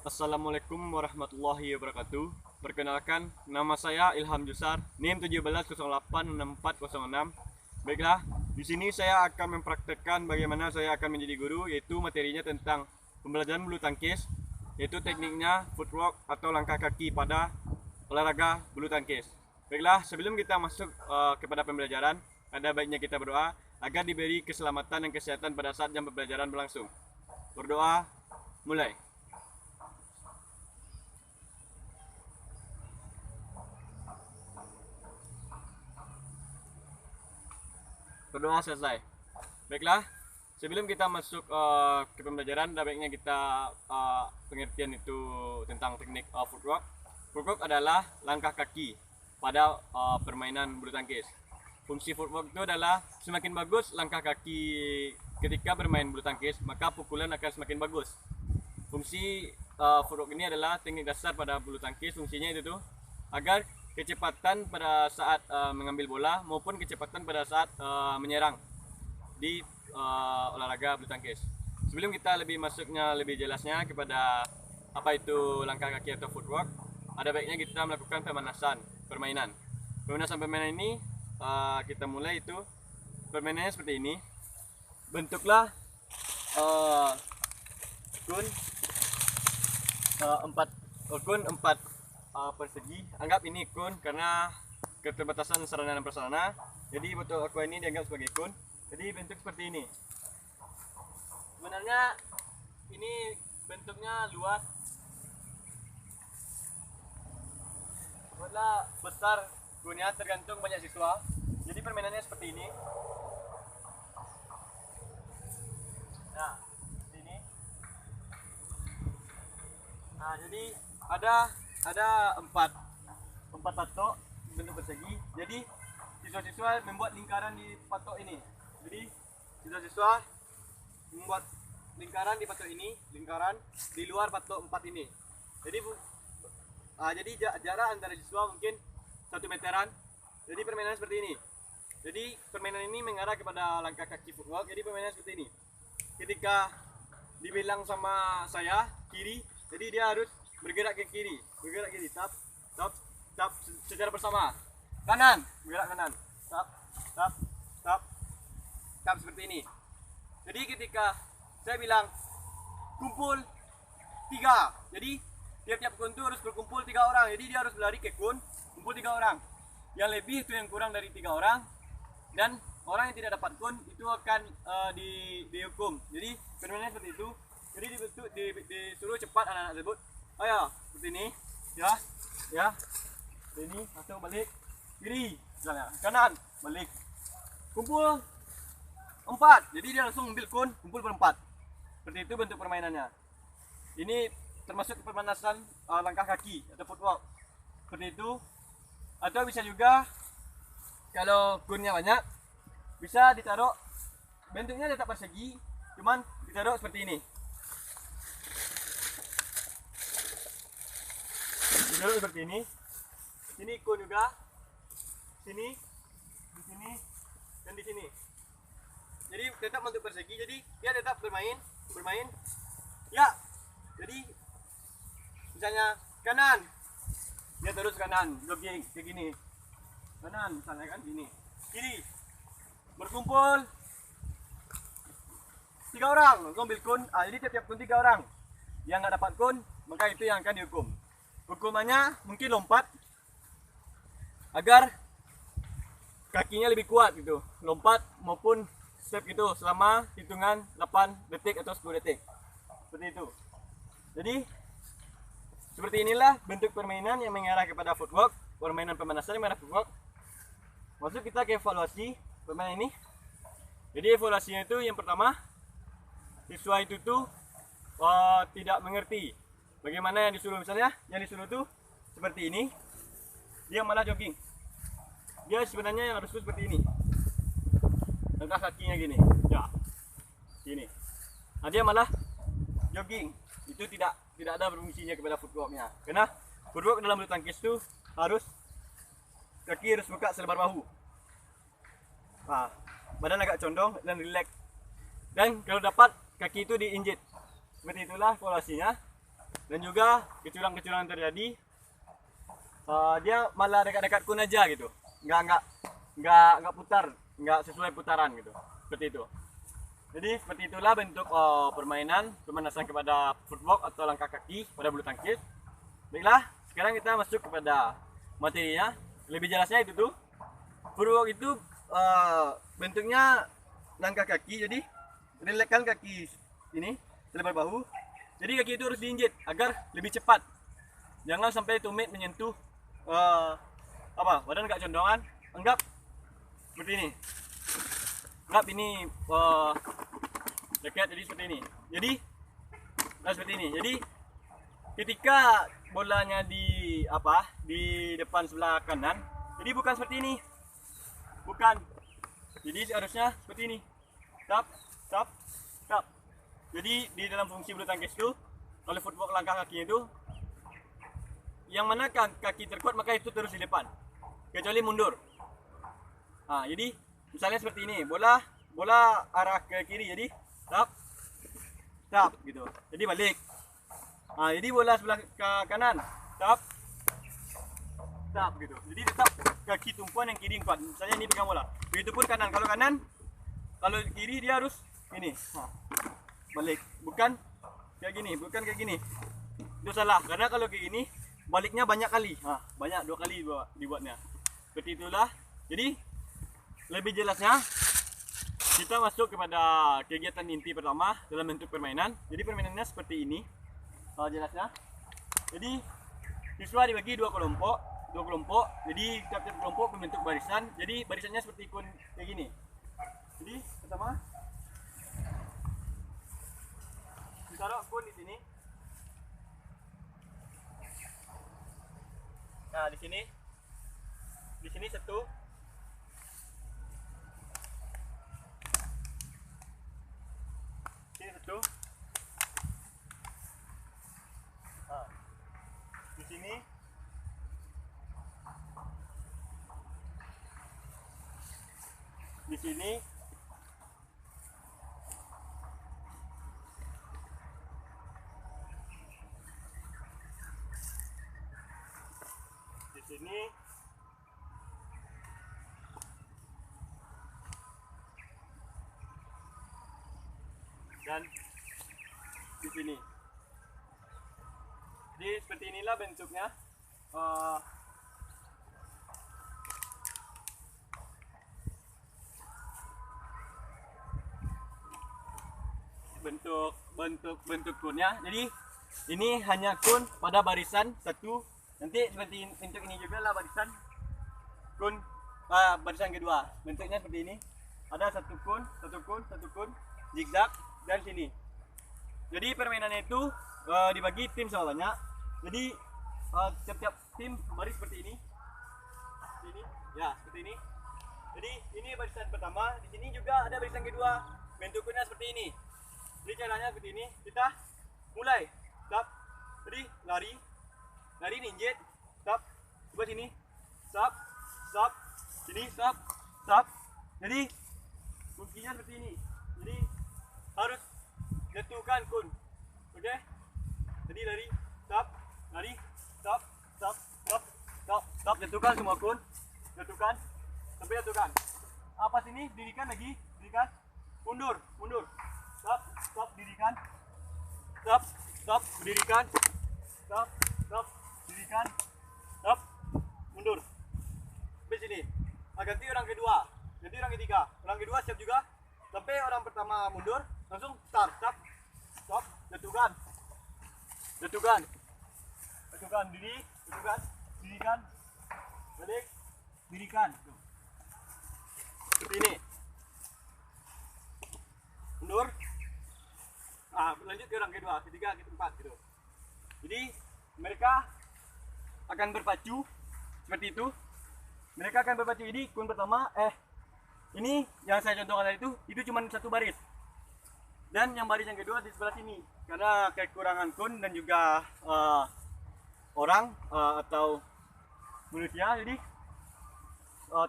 Assalamualaikum warahmatullahi wabarakatuh. Perkenalkan, nama saya Ilham Jusar, NIM 17086406. Baiklah, di sini saya akan mempraktekkan bagaimana saya akan menjadi guru, yaitu materinya tentang pembelajaran bulu tangkis, yaitu tekniknya footwork atau langkah kaki pada olahraga bulu tangkis. Baiklah, sebelum kita masuk kepada pembelajaran, ada baiknya kita berdoa agar diberi keselamatan dan kesehatan pada saat jam pembelajaran berlangsung. Berdoa, mulai. Berdoa selesai. Baiklah, sebelum kita masuk ke pembelajaran, ada baiknya kita pengertian itu tentang teknik footwork. Footwork adalah langkah kaki pada permainan bulu tangkis. Fungsi footwork itu adalah semakin bagus langkah kaki ketika bermain bulu tangkis, maka pukulan akan semakin bagus. Fungsi footwork ini adalah teknik dasar pada bulu tangkis. Fungsinya itu tuh agar kecepatan pada saat mengambil bola maupun kecepatan pada saat menyerang di olahraga bulu tangkis. Sebelum kita lebih jelasnya kepada apa itu langkah kaki atau footwork, ada baiknya kita melakukan pemanasan permainan. Pemanasan permainan ini kita mulai itu permainannya seperti ini. Bentuklah kun 4 persegi. Anggap ini kun karena keterbatasan sarana dan prasarana. Jadi bentuk aqua ini dianggap sebagai kun. Jadi bentuk seperti ini. Sebenarnya ini bentuknya luas. Buatlah besar kunnya tergantung banyak siswa. Jadi permainannya seperti ini. Nah, ini. Nah, jadi ada empat patok bentuk persegi. Jadi siswa-siswa membuat lingkaran di patok ini. Jadi siswa-siswa membuat lingkaran di patok ini, lingkaran di luar patok 4 ini. Jadi jarak antara siswa mungkin 1 meteran. Jadi permainan seperti ini. Jadi permainan ini mengarah kepada langkah kaki footwork. Jadi permainan seperti ini. Ketika dibilang sama saya kiri, jadi dia harus bergerak ke kiri, tap secara bersama. Kanan, bergerak kanan, tap seperti ini. Jadi ketika saya bilang kumpul 3, jadi tiap-tiap kun itu harus berkumpul 3 orang. Jadi dia harus berlari ke kun, kumpul 3 orang. Yang lebih itu yang kurang dari 3 orang, dan orang yang tidak dapat kun itu akan dihukum. Jadi permainannya seperti itu. Jadi disuruh cepat anak-anak tersebut. Ayo, seperti ini, ya, ini atau balik kiri, misalnya kanan, balik, kumpul 4. Jadi dia langsung ambil kun, kumpul berempat. Seperti itu bentuk permainannya. Ini termasuk pemanasan langkah kaki atau footwork. Seperti itu. Atau bisa juga kalau kunnya banyak, bisa ditaruh bentuknya tetap persegi, cuman ditaruh seperti ini. Dulu seperti ini. Sini kun juga. Sini, di sini, dan di sini. Jadi tetap bentuk persegi. Jadi dia tetap bermain. Ya. Jadi misalnya kanan, dia terus kanan, jogging kayak gini. Kanan misalnya kan gini. Kiri. Berkumpul 3 orang, langsung ambil kun. Jadi tiap-tiap kun 3 orang. Yang nggak dapat kun, maka itu yang akan dihukum. Hukumannya mungkin lompat agar kakinya lebih kuat gitu. Lompat maupun step gitu selama hitungan 8 detik atau 10 detik. Seperti itu. Jadi seperti inilah bentuk permainan yang mengarah kepada footwork, permainan pemanasan yang mengarah footwork. Masuk kita ke evaluasi permainan ini. Jadi evaluasinya itu yang pertama, siswa itu tuh tidak mengerti bagaimana yang disuruh. Misalnya yang disuruh tuh seperti ini, dia malah jogging. Dia sebenarnya yang harus tuh seperti ini, langkah kakinya gini, ya, gini. Nah dia malah jogging. Itu tidak ada berfungsinya kepada footworknya. Karena footwork dalam bulu tangkis itu harus kaki harus buka selebar bahu. Nah, badan agak condong dan rileks. Dan kalau dapat kaki itu diinjit. Seperti itulah evaluasinya. dan juga kecurangan-kecurangan terjadi, dia malah dekat-dekat kun aja gitu, nggak putar, nggak sesuai putaran gitu, seperti itu. Jadi seperti itulah bentuk permainan pemanasan kepada footwork atau langkah kaki pada bulu tangkis. Baiklah, sekarang kita masuk kepada materinya. Lebih jelasnya itu tuh, footwork itu bentuknya langkah kaki. Jadi relaxkan kaki ini selebar bahu. Jadi kaki itu harus diinjit agar lebih cepat. Jangan sampai tumit menyentuh badan agak condongan. Anggap seperti ini. Anggap ini dekat, jadi seperti ini. Jadi seperti ini. Jadi ketika bolanya di depan sebelah kanan, jadi bukan seperti ini. Bukan. Jadi harusnya seperti ini. Tap, tap, tap. Jadi di dalam fungsi bulu tangkis itu, kalau footwork langkah kakinya itu, yang mana kan kaki terkuat maka itu terus di depan, kecuali mundur. Nah, jadi misalnya seperti ini, bola arah ke kiri, jadi tap, tap gitu. Jadi balik. Nah, jadi bola sebelah ke kanan, tap, tap gitu. Jadi tetap kaki tumpuan yang kiri yang kuat. Misalnya ini pegang bola. Begitupun kanan. Kalau kiri dia harus ini. Nah, balik. Bukan kayak gini, Itu salah. Karena kalau kayak gini baliknya banyak kali. Nah, banyak 2 kali dibuatnya. Seperti itulah. Jadi lebih jelasnya kita masuk kepada kegiatan inti pertama dalam bentuk permainan. Jadi permainannya seperti ini. Jelasnya. Jadi siswa dibagi 2 kelompok. Jadi tiap-tiap kelompok membentuk barisan. Jadi barisannya seperti ikon kayak gini. Jadi pertama ditaruh kun di sini. Nah, di sini satu. Sini satu. Nah, di sini. Di sini. Di sini. Dan di sini. Jadi seperti inilah bentuknya. bentuk kunnya. Jadi ini hanya kun pada barisan satu. Nanti seperti bentuk ini juga lah barisan kun, barisan kedua. Bentuknya seperti ini. Ada satu kun, zigzag dan sini. Jadi permainannya itu dibagi tim sama banyak. Jadi tiap-tiap tim baris seperti ini. Ini, ya seperti ini. Jadi ini barisan pertama. Di sini juga ada barisan kedua. Bentuknya seperti ini. Jadi caranya seperti ini. Kita mulai. Tap. Jadi lari ninjet. Tap. Coba sini. Tap. Sini. Tap. Jadi fungsinya seperti ini. Jadi harus jatuhkan kun. Oke? Jadi lari. Tap. Jatuhkan semua kun. Sampai jatuhkan. Apa sini? Dirikan lagi. Mundur. Stop, dirikan. Stop, berdirikan. Stop, dirikan. Stop, mundur. Sampai sini. Ganti orang kedua. Ganti orang ketiga. Orang kedua siap juga. Sampai orang pertama mundur, langsung start. Stop, jatuhkan. Dirikan. Balik. Dirikan. Seperti ini. Mundur. Lanjut ke orang kedua, ketiga, keempat gitu. Jadi mereka akan berpacu seperti itu. Ini kun pertama, ini yang saya contohkan tadi itu cuma satu baris. Dan yang baris yang kedua di sebelah sini. Karena kekurangan kun dan juga orang atau manusia, jadi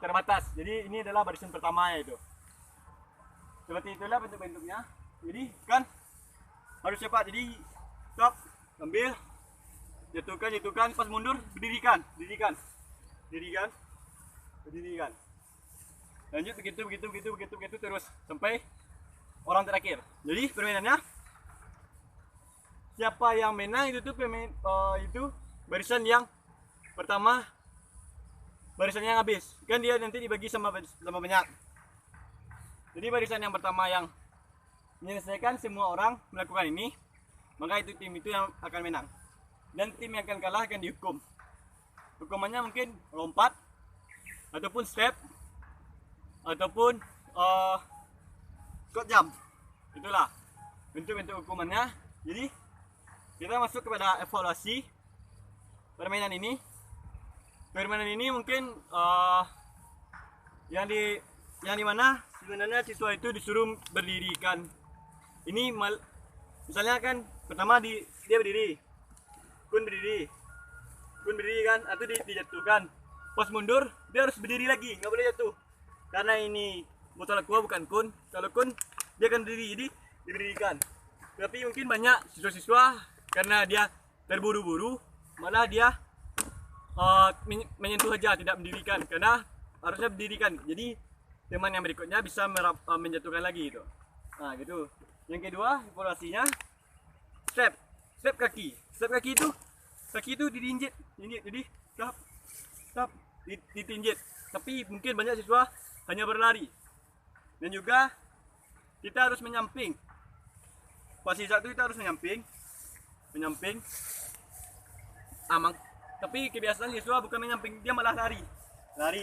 terbatas. Jadi ini adalah barisan pertama itu. Seperti itulah bentuk-bentuknya. Jadi kan harus cepat. Jadi stop, ambil, jatuhkan, pas mundur berdirikan, lanjut begitu terus sampai orang terakhir. Jadi permainannya siapa yang menang itu tuh itu barisan yang pertama, barisan yang habis kan dia nanti dibagi sama banyak. Jadi barisan yang pertama yang menyelesaikan semua orang melakukan ini, maka itu tim itu yang akan menang, dan tim yang akan kalah akan dihukum. Hukumannya mungkin lompat ataupun step ataupun squat jump. Itulah bentuk-bentuk hukumannya. Jadi kita masuk kepada evaluasi permainan ini. Permainan ini mungkin yang di mana sebenarnya siswa itu disuruh berdirikan. Ini misalnya kan pertama dia berdiri, kun berdiri kan, atau dijatuhkan. Pas mundur dia harus berdiri lagi, nggak boleh jatuh. Karena ini botol aqua bukan kun. Kalau kun dia akan berdiri, jadi diberdirikan. Tapi mungkin banyak siswa-siswa karena dia terburu-buru, malah dia menyentuh aja, tidak mendirikan, karena harusnya berdirikan. Jadi teman yang berikutnya bisa menjatuhkan lagi gitu. Nah gitu. Yang kedua evaluasinya step kaki. Step kaki itu ditinjit, jadi stop ditinjit. Tapi mungkin banyak siswa hanya berlari. Dan juga kita harus menyamping. Posisi satu kita harus menyamping. Tapi kebiasaan siswa bukan menyamping, dia malah lari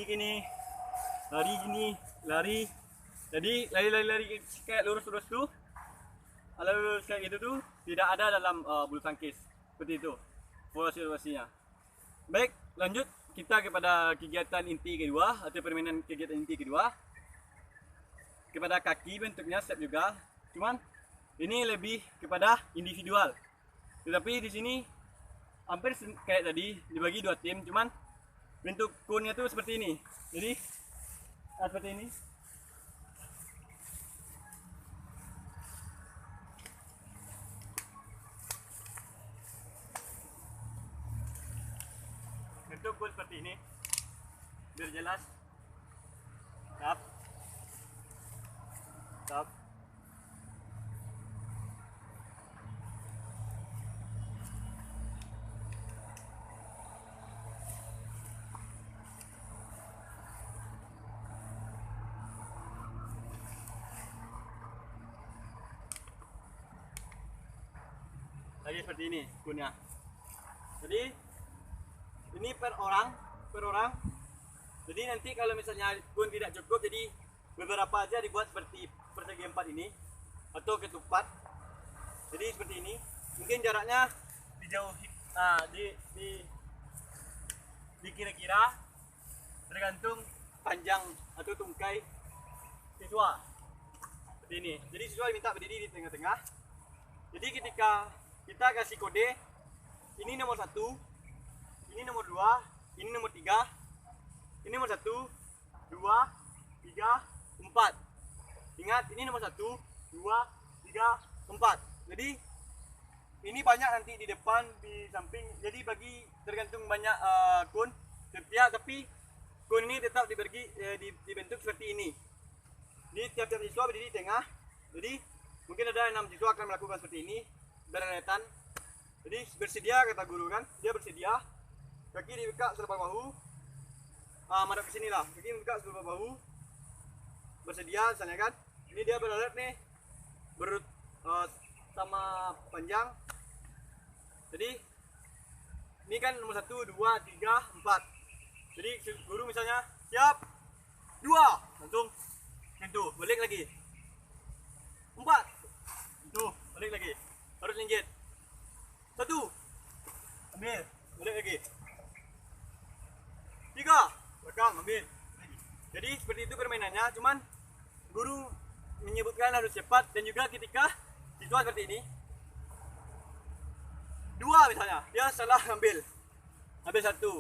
gini. Jadi lari kayak lurus tuh. Kalau lurus kayak gitu tuh tidak ada dalam bulu tangkis. Seperti itu evaluasinya. Baik, lanjut kita kepada kegiatan inti kedua atau permainan kegiatan inti kedua. Kepada kaki bentuknya step juga, cuman ini lebih kepada individual. Tetapi di sini hampir kayak tadi dibagi dua tim, cuman bentuk kunnya tuh seperti ini. Jadi seperti ini. Bentuk kun seperti ini. Biar jelas. Stop. Lagi seperti ini kunnya. Jadi ini per orang. Jadi nanti kalau misalnya kun tidak cukup, jadi beberapa aja dibuat seperti persegi 4 ini atau ketupat. Jadi seperti ini. Mungkin jaraknya dijauhi, dikira-kira tergantung panjang atau tungkai siswa. Seperti ini. Jadi siswa minta berdiri di tengah-tengah. Jadi ketika kita kasih kode, ini nomor 1, ini nomor 2, ini nomor 3, ini nomor 1, 2, 3, 4. Ingat, ini nomor 1, 2, 3, 4. Jadi ini banyak nanti di depan, di samping. Jadi bagi tergantung banyak kun setiap, tapi kun ini tetap dibentuk seperti ini. Jadi tiap-tiap siswa berdiri di tengah. Jadi mungkin ada 6 siswa akan melakukan seperti ini, beretan. Jadi bersedia, kata guru kan, dia bersedia. Kaki dibuka selebar bahu, madep ke sini lah. Kaki dibuka selebar bahu, bersedia misalnya kan. Ini dia beralat nih, berut sama panjang. Jadi ini kan nomor 1, 2, 3, 4. Jadi guru misalnya siap 2, langsung itu balik lagi. 4, itu balik lagi, harus linggit. 1, ambil, balik lagi. 3, belakang, ambil. Jadi seperti itu permainannya. Cuman guru menyebutkan harus cepat, dan juga ketika siswa seperti ini 2 misalnya, dia salah ambil 1,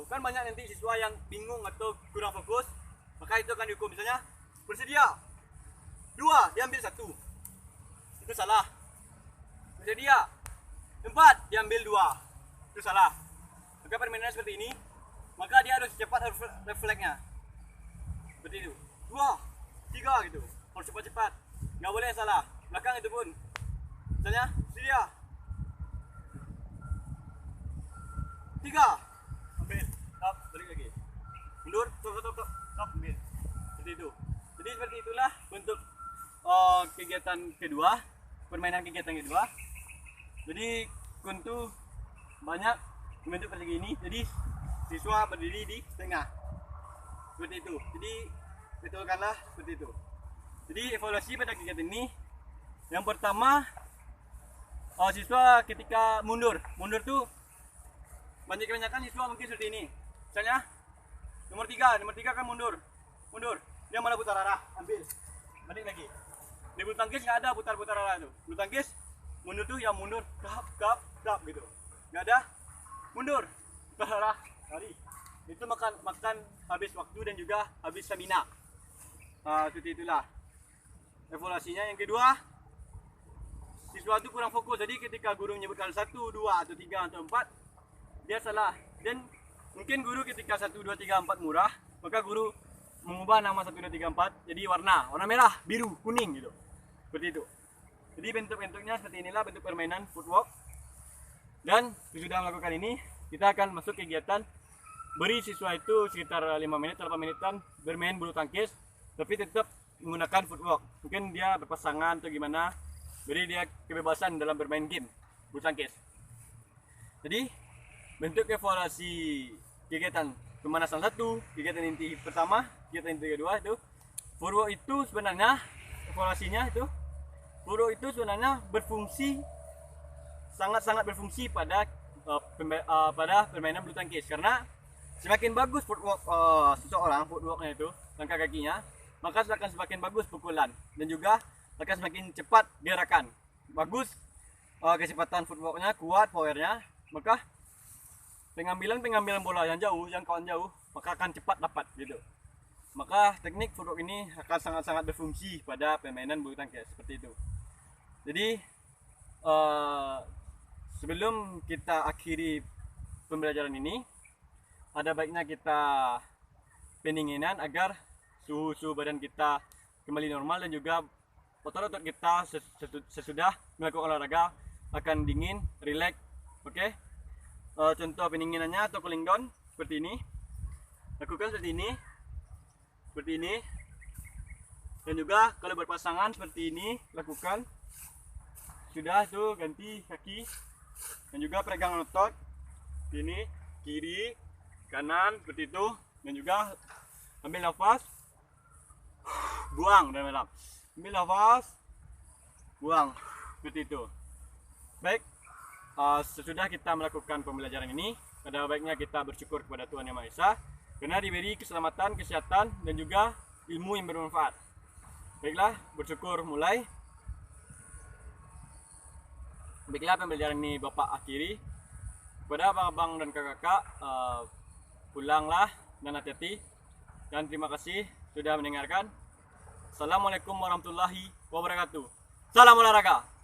kan banyak nanti siswa yang bingung atau kurang fokus, maka itu akan dihukum. Misalnya bersedia 2, dia ambil 1, itu salah. Bersedia 4 diambil 2. Itu salah. Maka permainannya seperti ini. Maka dia harus cepat refleksnya. Seperti itu. 2, 3 gitu. Harus cepat-cepat. Nggak boleh salah. Belakang itu pun. Misalnya, sedia. 3. Ambil. Stop, balik lagi. Mundur, stop, ambil. Seperti itu. Jadi seperti itulah bentuk kegiatan kedua, permainan kegiatan kedua. Jadi kuntu banyak membentuk persegi ini. Jadi siswa berdiri di tengah. Seperti itu. Jadi betulkanlah seperti itu. Jadi evaluasi pada kegiatan ini, yang pertama siswa ketika mundur tuh kebanyakan siswa mungkin seperti ini. Misalnya nomor 3 kan mundur, dia malah putar arah, ambil, balik lagi. Di bulu tangkis nggak ada putar-putar arah itu. Bulu tangkis mundur tuh ya mundur, kap gitu. Nggak ada mundur, putar arah, lari. Itu makan habis waktu dan juga habis stamina. Seperti itulah evaluasinya. Yang kedua, siswa itu kurang fokus. Jadi ketika guru menyebutkan 1, 2 atau 3 atau 4, dia salah. Dan mungkin guru ketika 1, 2, 3, 4 murah, maka guru mengubah nama 1, 2, 3, 4 jadi warna merah, biru, kuning gitu. Seperti itu. Jadi bentuk-bentuknya seperti inilah bentuk permainan footwork. Dan sesudah melakukan ini, kita akan masuk kegiatan beri siswa itu sekitar 5 menit atau 8 menitan bermain bulu tangkis, tapi tetap menggunakan footwork. Mungkin dia berpasangan atau gimana, beri dia kebebasan dalam bermain game bulu tangkis. Jadi bentuk evaluasi kegiatan pemanasan 1, kegiatan inti pertama, kegiatan inti kedua itu footwork itu sebenarnya evaluasinya itu footwork itu sebenarnya berfungsi sangat berfungsi pada permainan bulu tangkis, karena semakin bagus footwork seseorang, footworknya itu langkah kakinya, maka akan semakin bagus pukulan dan juga akan semakin cepat gerakan. Bagus kecepatan footworknya, kuat powernya, maka pengambilan bola yang jauh, jangkauan jauh, maka akan cepat dapat gitu. Maka teknik footwork ini akan sangat berfungsi pada permainan bulu tangkis seperti itu. Jadi sebelum kita akhiri pembelajaran ini, ada baiknya kita pendinginan agar suhu badan kita kembali normal dan juga otot-otot kita sesudah melakukan olahraga akan dingin, rileks. Oke. Contoh pendinginannya atau cooling down seperti ini. Lakukan seperti ini. Dan juga kalau berpasangan seperti ini, lakukan. Sudah tuh ganti kaki dan juga peregangan otot. Ini kiri, kanan seperti itu, dan juga ambil nafas, buang dalam. Ambil nafas, buang seperti itu. Baik, sesudah kita melakukan pembelajaran ini, ada baiknya kita bersyukur kepada Tuhan Yang Maha Esa karena diberi keselamatan, kesehatan, dan juga ilmu yang bermanfaat. Baiklah, bersyukur mulai. Baiklah, pembelajaran ini Bapak akhiri. Kepada abang-abang dan kakak-kakak, pulanglah dan hati-hati. Dan terima kasih sudah mendengarkan. Assalamualaikum warahmatullahi wabarakatuh. Salam olahraga.